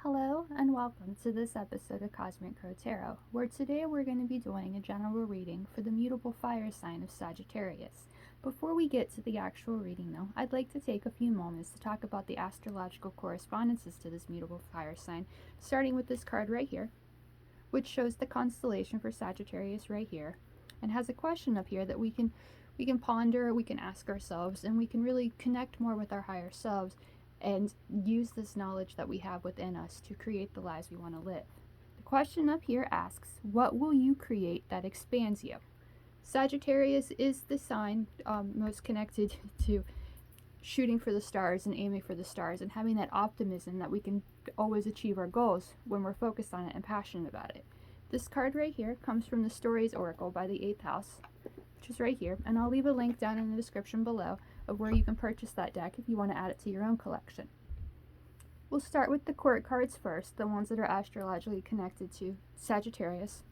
Hello and welcome to this episode of Cosmic Crow Tarot, where today we're going to be doing a general reading for the mutable fire sign of Sagittarius. Before we get to the actual reading though, I'd like to take a few moments to talk about the astrological correspondences to this mutable fire sign, starting with this card right here, which shows the constellation for Sagittarius right here, and has a question up here that we can ponder, we can ask ourselves, and we can really connect more with our higher selves and use this knowledge that we have within us to create the lives we want to live. The question up here asks, what will you create that expands you? Sagittarius is the sign most connected to shooting for the stars and aiming for the stars and having that optimism that we can always achieve our goals when we're focused on it and passionate about it. This card right here comes from the Stories Oracle by the 8th house, which is right here, and I'll leave a link down in the description below of where you can purchase that deck if you want to add it to your own collection. We'll start with the court cards first, the ones that are astrologically connected to Sagittarius.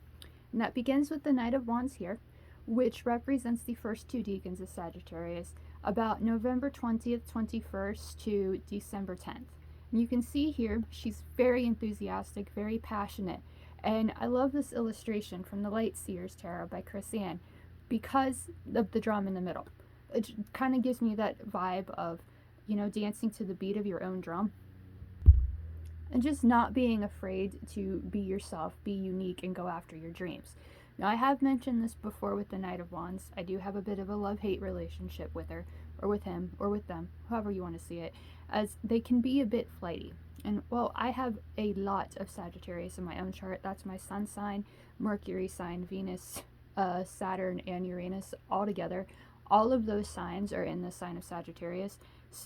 And that begins with the Knight of Wands here, which represents the first two decans of Sagittarius, about November 20th, 21st to December 10th. And you can see here, she's very enthusiastic, very passionate. And I love this illustration from the Light Seers Tarot by Chris Ann because of the drum in the middle. It kind of gives me that vibe of, dancing to the beat of your own drum. And just not being afraid to be yourself, be unique, and go after your dreams. Now, I have mentioned this before with the Knight of Wands. I do have a bit of a love-hate relationship with her, or with him, or with them, however you want to see it, as they can be a bit flighty. And, well, I have a lot of Sagittarius in my own chart. That's my sun sign, Mercury sign, Venus, Saturn, and Uranus all together. All of those signs are in the sign of Sagittarius,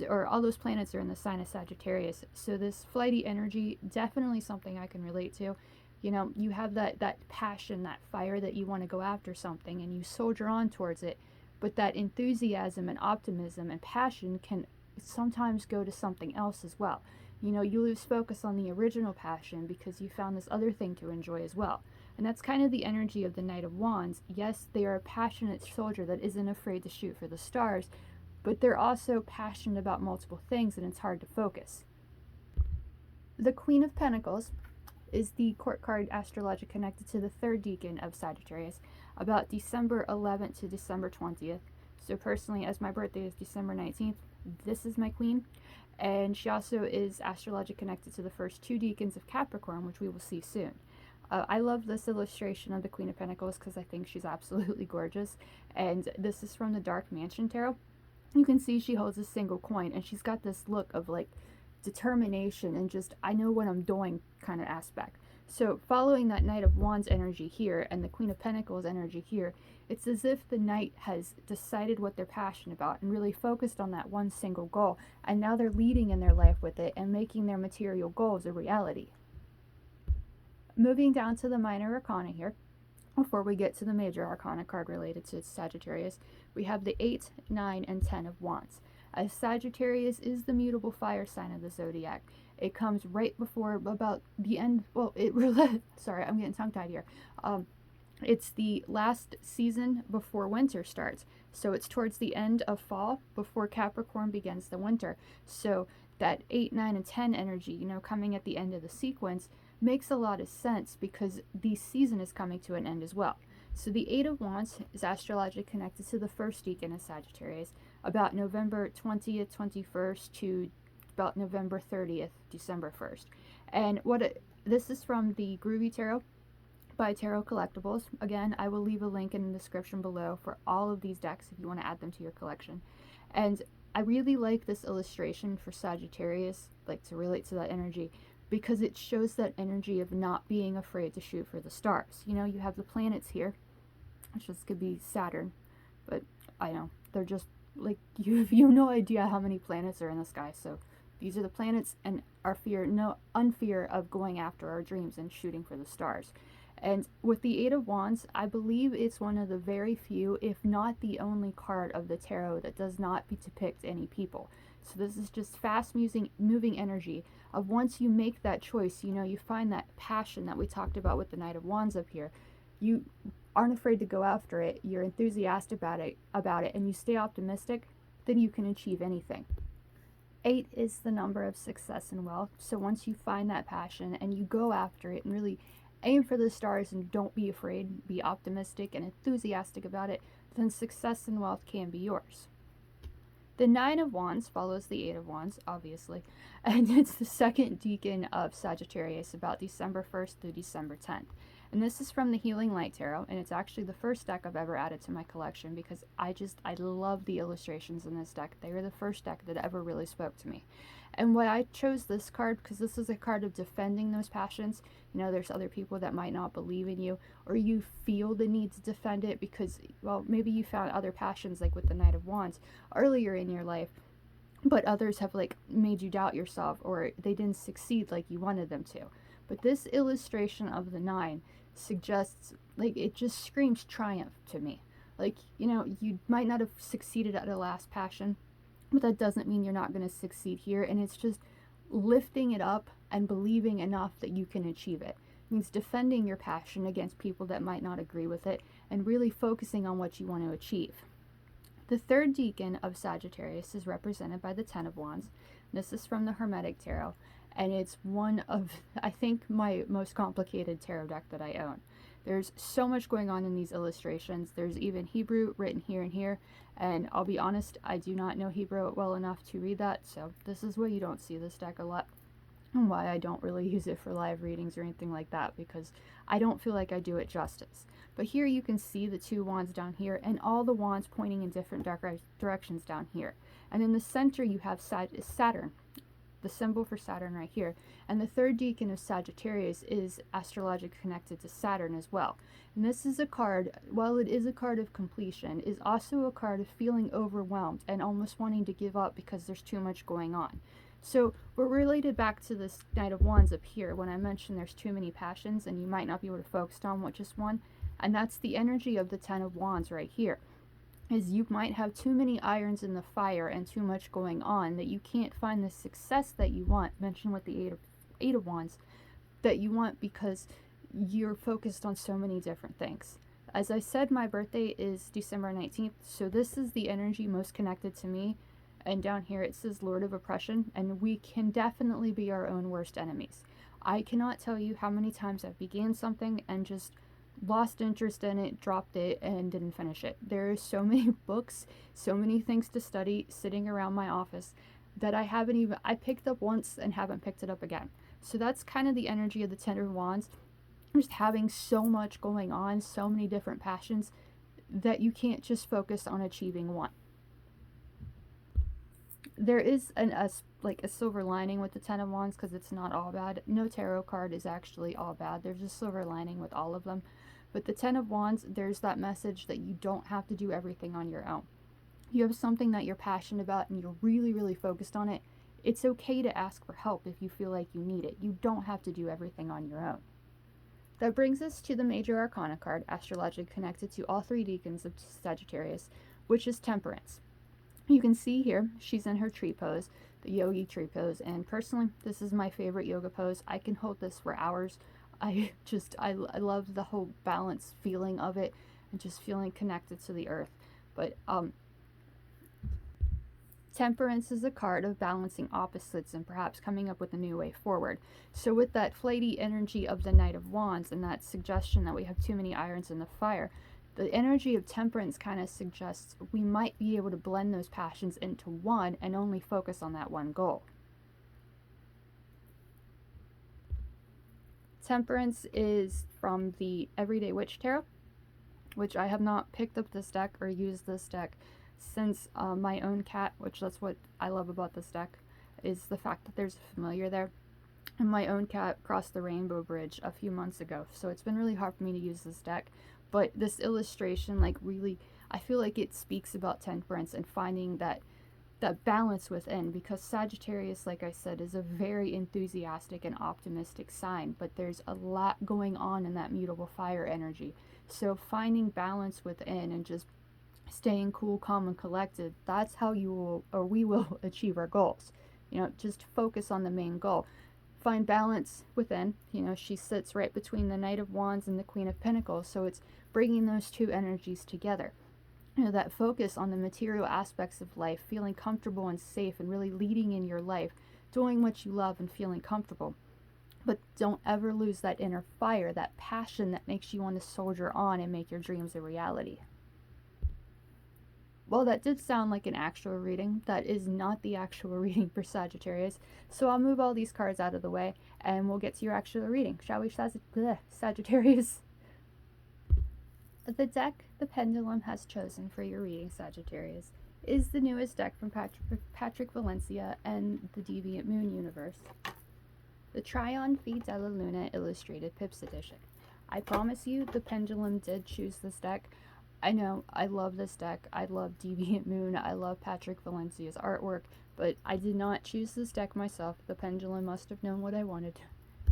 or all those planets are in the sign of Sagittarius. So this flighty energy, definitely something I can relate to. You have that passion, that fire that you want to go after something and you soldier on towards it. But that enthusiasm and optimism and passion can sometimes go to something else as well. You lose focus on the original passion because you found this other thing to enjoy as well. And that's kind of the energy of the Knight of Wands. Yes, they are a passionate soldier that isn't afraid to shoot for the stars, but they're also passionate about multiple things and it's hard to focus. The Queen of Pentacles is the court card astrologically connected to the third decan of Sagittarius, about December 11th to December 20th. So personally, as my birthday is December 19th, this is my queen. And she also is astrologically connected to the first two decans of Capricorn, which we will see soon. I love this illustration of the Queen of Pentacles because I think she's absolutely gorgeous. And this is from the Dark Mansion Tarot. You can see she holds a single coin and she's got this look of like determination and just, I know what I'm doing kind of aspect. So following that Knight of Wands energy here and the Queen of Pentacles energy here, it's as if the Knight has decided what they're passionate about and really focused on that one single goal. And now they're leading in their life with it and making their material goals a reality. Moving down to the minor arcana here, before we get to the major arcana card related to Sagittarius, we have the 8, 9, and 10 of Wands. As Sagittarius is the mutable fire sign of the Zodiac. It comes right before about the end, sorry, I'm getting tongue-tied here. It's the last season before winter starts. So it's towards the end of fall before Capricorn begins the winter. So that 8, 9, and 10 energy, coming at the end of the sequence, makes a lot of sense because the season is coming to an end as well. So the 8 of Wands is astrologically connected to the first decan of Sagittarius, about November 20th, 21st to about November 30th, December 1st. And this is from the Groovy Tarot by Tarot Collectibles. Again, I will leave a link in the description below for all of these decks if you want to add them to your collection. And I really like this illustration for Sagittarius, like to relate to that energy, because it shows that energy of not being afraid to shoot for the stars. You have the planets here, which just could be Saturn, but I know, they're just like, you have no idea how many planets are in the sky, so these are the planets and our unfear of going after our dreams and shooting for the stars. And with the 8 of Wands, I believe it's one of the very few, if not the only card of the tarot that does not depict any people. So this is just fast moving energy of once you make that choice, you find that passion that we talked about with the Knight of Wands up here. You aren't afraid to go after it, you're enthusiastic about it, and you stay optimistic, then you can achieve anything. 8 is the number of success and wealth. So once you find that passion and you go after it and really aim for the stars and don't be afraid, be optimistic and enthusiastic about it, then success and wealth can be yours. The 9 of Wands follows the 8 of Wands, obviously, and it's the second decan of Sagittarius, about December 1st through December 10th. And this is from the Healing Light Tarot, and it's actually the first deck I've ever added to my collection because I love the illustrations in this deck. They were the first deck that ever really spoke to me. And why I chose this card, because this is a card of defending those passions. You know, there's other people that might not believe in you, or you feel the need to defend it because, well, maybe you found other passions, like with the Knight of Wands, earlier in your life, but others have, like, made you doubt yourself, or they didn't succeed like you wanted them to. But this illustration of the 9 suggests, like, it just screams triumph to me. Like, you know, you might not have succeeded at a last passion, but that doesn't mean you're not going to succeed here. And it's just lifting it up and believing enough that you can achieve it. It means defending your passion against people that might not agree with it and really focusing on what you want to achieve. The third decan of Sagittarius is represented by the 10 of Wands. This is from the Hermetic Tarot, and it's one of, I think, my most complicated tarot deck that I own. There's so much going on in these illustrations. There's even Hebrew written here and here, and I'll be honest, I do not know Hebrew well enough to read that, so this is why you don't see this deck a lot, and why I don't really use it for live readings or anything like that, because I don't feel like I do it justice. But here you can see the 2 wands down here, and all the wands pointing in different directions down here. And in the center you have Saturn, the symbol for Saturn right here. And the third decan of Sagittarius is astrologically connected to Saturn as well. And this is a card, while it is a card of completion, is also a card of feeling overwhelmed and almost wanting to give up because there's too much going on. So we're related back to this Knight of Wands up here when I mentioned there's too many passions and you might not be able to focus on just one. And that's the energy of the 10 of Wands right here. Is you might have too many irons in the fire and too much going on that you can't find the success that you want, mentioned with the 8 of Wands, that you want because you're focused on so many different things. As I said, my birthday is December 19th, so this is the energy most connected to me. And down here it says Lord of Oppression, and we can definitely be our own worst enemies. I cannot tell you how many times I've began something and just lost interest in it, dropped it, and didn't finish it. There are so many books, so many things to study sitting around my office that I picked up once and haven't picked it up again. So that's kind of the energy of the 10 of Wands, just having so much going on, so many different passions, that you can't just focus on achieving one. There is a silver lining with the 10 of Wands because it's not all bad. No tarot card is actually all bad. There's a silver lining with all of them. But the 10 of Wands, there's that message that you don't have to do everything on your own. You have something that you're passionate about and you're really, really focused on it. It's okay to ask for help if you feel like you need it. You don't have to do everything on your own. That brings us to the Major Arcana card, astrologically connected to all 3 decans of Sagittarius, which is Temperance. You can see here, she's in her tree pose, the yogi tree pose, and personally, this is my favorite yoga pose. I can hold this for hours. I love the whole balance feeling of it, and just feeling connected to the earth. But, Temperance is a card of balancing opposites and perhaps coming up with a new way forward. So with that flighty energy of the Knight of Wands and that suggestion that we have too many irons in the fire, the energy of Temperance kind of suggests we might be able to blend those passions into one and only focus on that one goal. Temperance is from the Everyday Witch Tarot, which I have not picked up this deck or used this deck since my own cat, which that's what I love about this deck, is the fact that there's a familiar there. And my own cat crossed the Rainbow Bridge a few months ago, so it's been really hard for me to use this deck. But this illustration, really, I feel like it speaks about Temperance and finding that balance within, because Sagittarius, like I said, is a very enthusiastic and optimistic sign, but there's a lot going on in that mutable fire energy. So finding balance within and just staying cool, calm, and collected, that's how we will achieve our goals. Just focus on the main goal. Find balance within. She sits right between the Knight of Wands and the Queen of Pentacles, so it's bringing those 2 energies together. that focus on the material aspects of life, feeling comfortable and safe and really leading in your life, doing what you love and feeling comfortable. But don't ever lose that inner fire, that passion that makes you want to soldier on and make your dreams a reality. Well, that did sound like an actual reading. That is not the actual reading for Sagittarius. So I'll move all these cards out of the way and we'll get to your actual reading. Shall we, Sagittarius? The deck the pendulum has chosen for your reading, Sagittarius, is the newest deck from Patrick Valencia and the Deviant Moon universe. The Tryon Fee della Luna Illustrated Pips Edition. I promise you, the pendulum did choose this deck. I know, I love this deck. I love Deviant Moon. I love Patrick Valencia's artwork, but I did not choose this deck myself. The pendulum must have known what I wanted,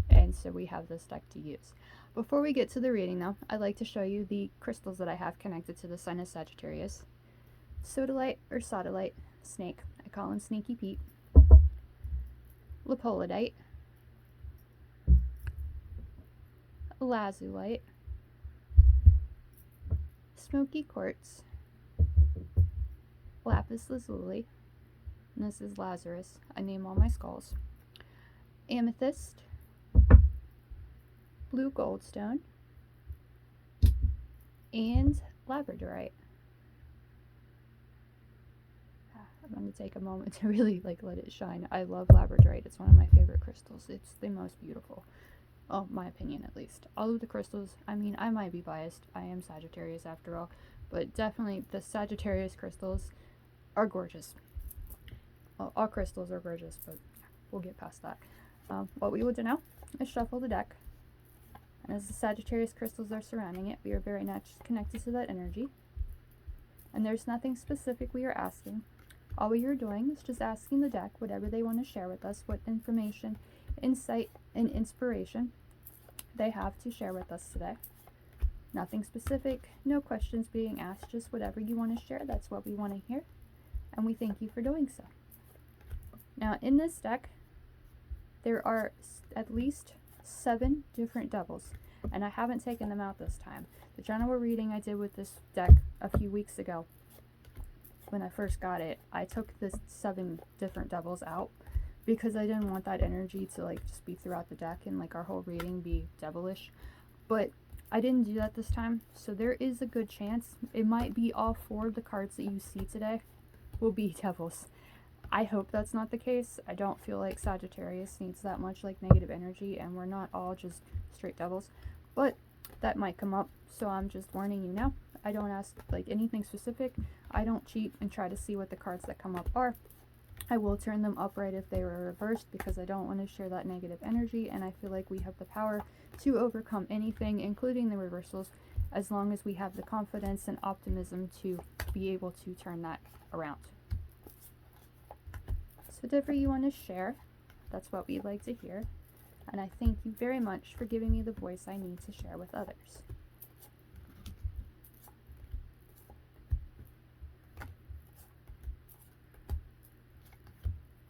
and so we have this deck to use. Before we get to the reading, though, I'd like to show you the crystals that I have connected to the sign of Sagittarius. Sodalite, or Sodalite, snake. I call him Sneaky Pete. Lapolodite. Lazulite. Smoky quartz. Lapis lazuli. And this is Lazarus. I name all my skulls. Amethyst. Blue goldstone. And labradorite. I'm going to take a moment to really let it shine. I love labradorite. It's one of my favorite crystals. It's the most beautiful. Well, my opinion at least. All of the crystals, I mean, I might be biased. I am Sagittarius after all. But definitely the Sagittarius crystals are gorgeous. Well, all crystals are gorgeous, but we'll get past that. What we will do now is shuffle the deck. And as the Sagittarius crystals are surrounding it, we are very much connected to that energy. And there's nothing specific we are asking. All we are doing is just asking the deck whatever they want to share with us, what information, insight, and inspiration they have to share with us today. Nothing specific, no questions being asked, just whatever you want to share, that's what we want to hear. And we thank you for doing so. Now, in this deck, there are at least 7 different devils, and I haven't taken them out this time. The general reading I did with this deck a few weeks ago, when I first got it, I took the 7 different devils out because I didn't want that energy to just be throughout the deck and our whole reading be devilish. But I didn't do that this time, so there is a good chance it might be all 4 of the cards that you see today will be devils. I hope that's not the case. I don't feel like Sagittarius needs that much negative energy, and we're not all just straight devils, but that might come up, so I'm just warning you now. I don't ask anything specific. I don't cheat and try to see what the cards that come up are. I will turn them upright if they were reversed because I don't want to share that negative energy, and I feel like we have the power to overcome anything, including the reversals, as long as we have the confidence and optimism to be able to turn that around. So whatever you want to share, that's what we'd like to hear, and I thank you very much for giving me the voice I need to share with others.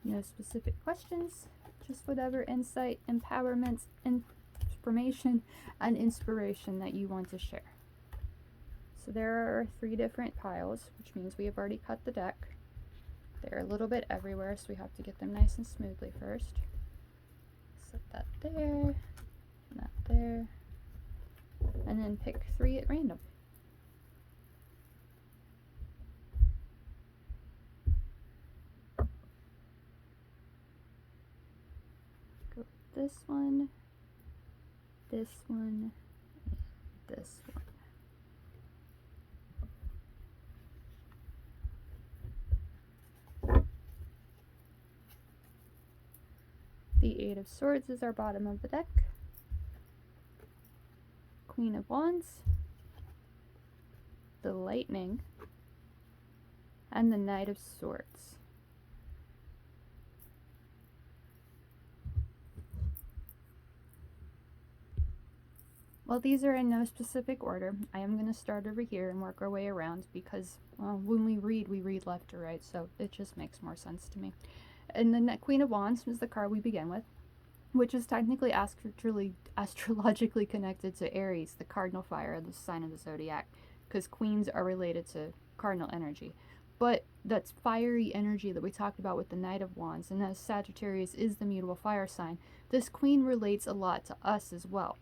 No specific questions, just whatever insight, empowerment, information, and inspiration that you want to share. So there are 3 different piles, which means we have already cut the deck. They're a little bit everywhere, so we have to get them nice and smoothly first. Set that there, and that there, and then pick 3 at random. This one, this one, and this one. The 8 of Swords is our bottom of the deck. Queen of Wands, the Lightning, and the Knight of Swords. Well, these are in no specific order. I am going to start over here and work our way around because, well, when we read left to right, so it just makes more sense to me. And the Queen of Wands is the card we begin with, which is technically astrologically connected to Aries, the cardinal fire of the sign of the Zodiac, because queens are related to cardinal energy. But that's fiery energy that we talked about with the Knight of Wands, and as Sagittarius is the mutable fire sign, this queen relates a lot to us as well.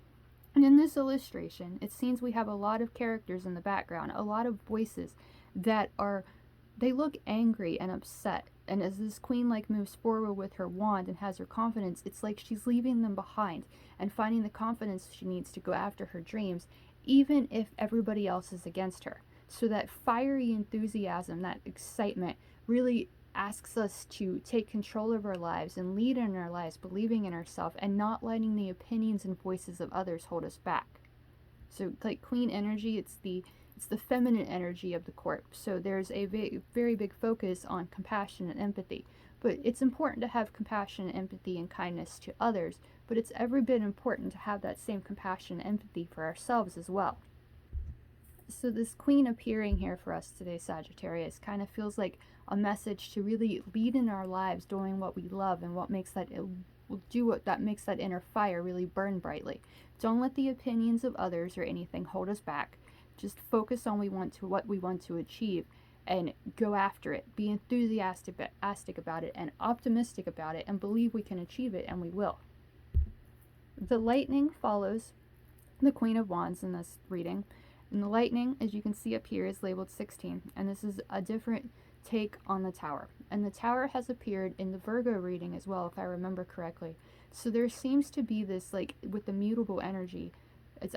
And in this illustration, it seems we have a lot of characters in the background, a lot of voices that are, they look angry and upset. And as this queen moves forward with her wand and has her confidence, it's like she's leaving them behind and finding the confidence she needs to go after her dreams, even if everybody else is against her. So that fiery enthusiasm, that excitement really asks us to take control of our lives and lead in our lives, believing in ourselves and not letting the opinions and voices of others hold us back. So queen energy, it's the feminine energy of the court. So there's a very big focus on compassion and empathy. But it's important to have compassion and empathy and kindness to others, but it's every bit important to have that same compassion and empathy for ourselves as well. So this queen appearing here for us today, Sagittarius, kind of feels like a message to really lead in our lives, doing what we love and what makes that makes that inner fire really burn brightly. Don't let the opinions of others or anything hold us back. Just focus on what we want to achieve and go after it. Be enthusiastic about it and optimistic about it and believe we can achieve it, and we will. The lightning follows the Queen of Wands in this reading. And the lightning, as you can see up here, is labeled 16, and this is a different take on the tower. And the tower has appeared in the Virgo reading as well, if I remember correctly. So there seems to be this, with the mutable energy,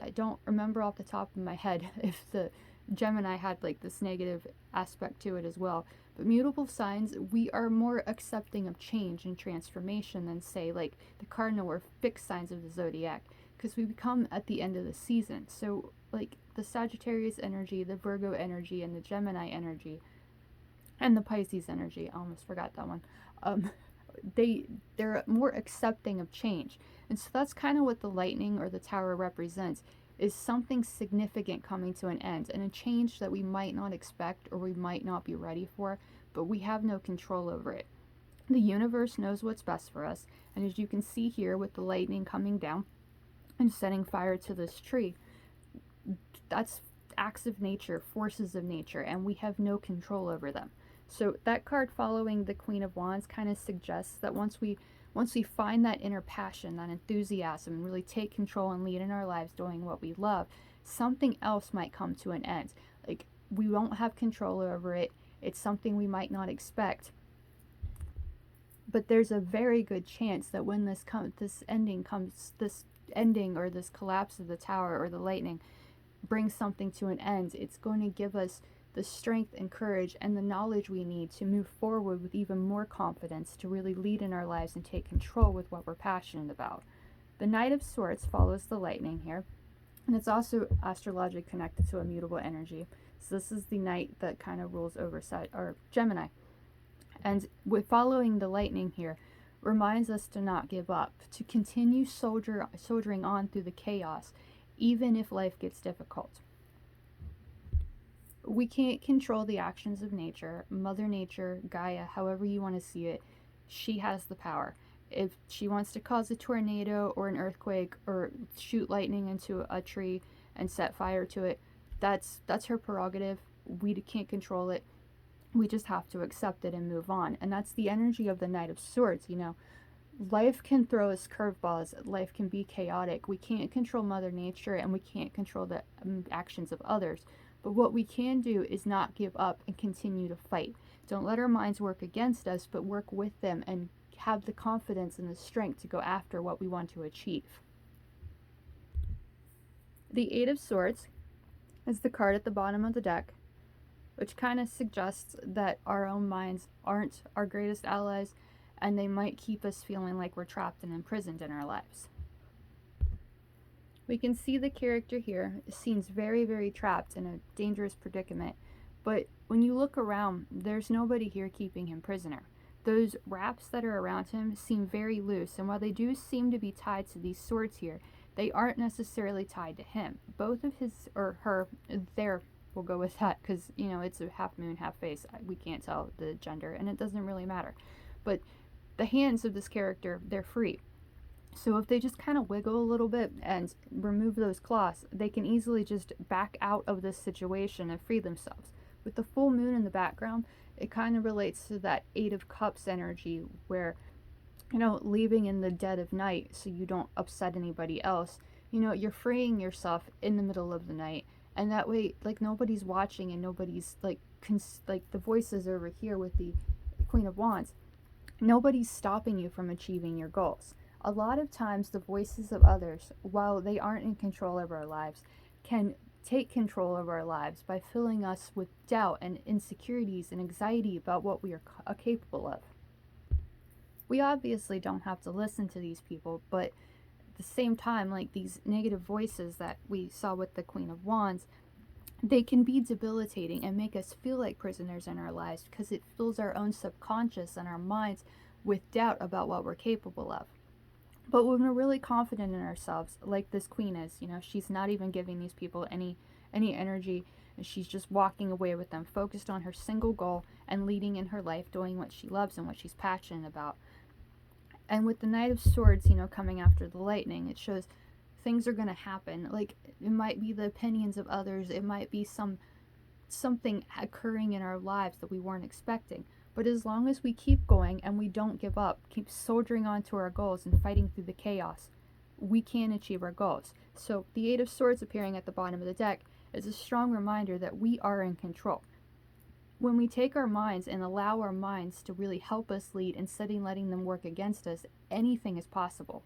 I don't remember off the top of my head if the Gemini had this negative aspect to it as well. But mutable signs, we are more accepting of change and transformation than, say, the cardinal or fixed signs of the Zodiac, because we become at the end of the season. So the Sagittarius energy, the Virgo energy, and the Gemini energy, and the Pisces energy, I almost forgot that one, they're more accepting of change. And so that's kind of what the lightning or the tower represents, is something significant coming to an end, and a change that we might not expect or we might not be ready for, but we have no control over it. The universe knows what's best for us, and as you can see here with the lightning coming down and setting fire to this tree, that's acts of nature, forces of nature, and we have no control over them. So that card following the Queen of Wands kind of suggests that once we find that inner passion, that enthusiasm, and really take control and lead in our lives doing what we love, something else might come to an end. We won't have control over it. It's something we might not expect. But there's a very good chance that when this ending or this collapse of the tower or the lightning brings something to an end, it's going to give us the strength and courage and the knowledge we need to move forward with even more confidence to really lead in our lives and take control with what we're passionate about. The Knight of Swords follows the lightning here, and it's also astrologically connected to a mutable energy. So this is the Knight that kind of rules over Gemini. And with following the lightning here reminds us to not give up, to continue soldiering on through the chaos, even if life gets difficult. We can't control the actions of nature. Mother Nature, Gaia, however you want to see it, she has the power. If she wants to cause a tornado or an earthquake or shoot lightning into a tree and set fire to it, that's her prerogative. We can't control it. We just have to accept it and move on. And that's the energy of the Knight of Swords, Life can throw us curveballs. Life can be chaotic. We can't control Mother Nature, and we can't control the actions of others. But what we can do is not give up and continue to fight. Don't let our minds work against us, but work with them and have the confidence and the strength to go after what we want to achieve. The Eight of Swords is the card at the bottom of the deck, which kind of suggests that our own minds aren't our greatest allies, and they might keep us feeling like we're trapped and imprisoned in our lives. We can see the character here seems very, very trapped in a dangerous predicament, but when you look around, there's nobody here keeping him prisoner. Those wraps that are around him seem very loose, and while they do seem to be tied to these swords here, they aren't necessarily tied to him. Both of his, or her, we'll go with that, because, it's a half moon, half face. We can't tell the gender, and it doesn't really matter. But the hands of this character, they're free. So if they just kind of wiggle a little bit and remove those claws, they can easily just back out of this situation and free themselves. With the full moon in the background, it kind of relates to that Eight of Cups energy where, leaving in the dead of night so you don't upset anybody else. You're freeing yourself in the middle of the night, and that way, like, nobody's watching and nobody's like the voices over here with the Queen of Wands. Nobody's stopping you from achieving your goals. A lot of times, the voices of others, while they aren't in control of our lives, can take control of our lives by filling us with doubt and insecurities and anxiety about what we are capable of. We obviously don't have to listen to these people, but at the same time, like these negative voices that we saw with the Queen of Wands, they can be debilitating and make us feel like prisoners in our lives because it fills our own subconscious and our minds with doubt about what we're capable of. But when we're really confident in ourselves, like this queen is, she's not even giving these people any energy, and she's just walking away with them, focused on her single goal and leading in her life, doing what she loves and what she's passionate about. And with the Knight of Swords, coming after the lightning, it shows things are going to happen. Like, it might be the opinions of others, it might be something occurring in our lives that we weren't expecting. But as long as we keep going and we don't give up, keep soldiering on to our goals and fighting through the chaos, we can achieve our goals. So the Eight of Swords appearing at the bottom of the deck is a strong reminder that we are in control. When we take our minds and allow our minds to really help us lead instead of letting them work against us, anything is possible.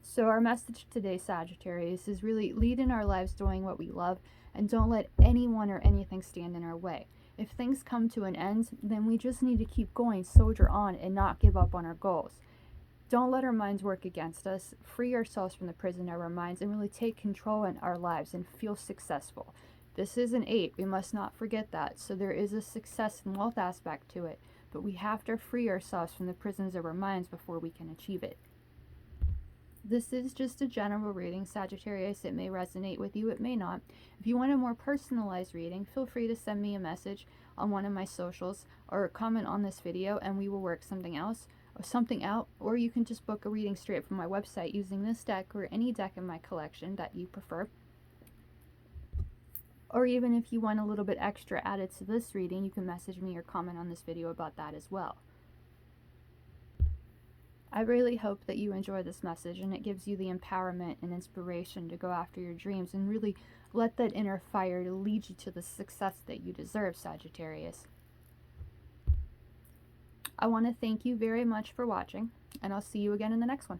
So our message today, Sagittarius, is really lead in our lives doing what we love and don't let anyone or anything stand in our way. If things come to an end, then we just need to keep going, soldier on, and not give up on our goals. Don't let our minds work against us. Free ourselves from the prison of our minds and really take control in our lives and feel successful. This is an 8. We must not forget that. So there is a success and wealth aspect to it, but we have to free ourselves from the prisons of our minds before we can achieve it. This is just a general reading, Sagittarius. It may resonate with you, it may not. If you want a more personalized reading, feel free to send me a message on one of my socials or comment on this video and we will work something out, or you can just book a reading straight from my website using this deck or any deck in my collection that you prefer. Or even if you want a little bit extra added to this reading, you can message me or comment on this video about that as well. I really hope that you enjoy this message and it gives you the empowerment and inspiration to go after your dreams and really let that inner fire to lead you to the success that you deserve, Sagittarius. I want to thank you very much for watching, and I'll see you again in the next one.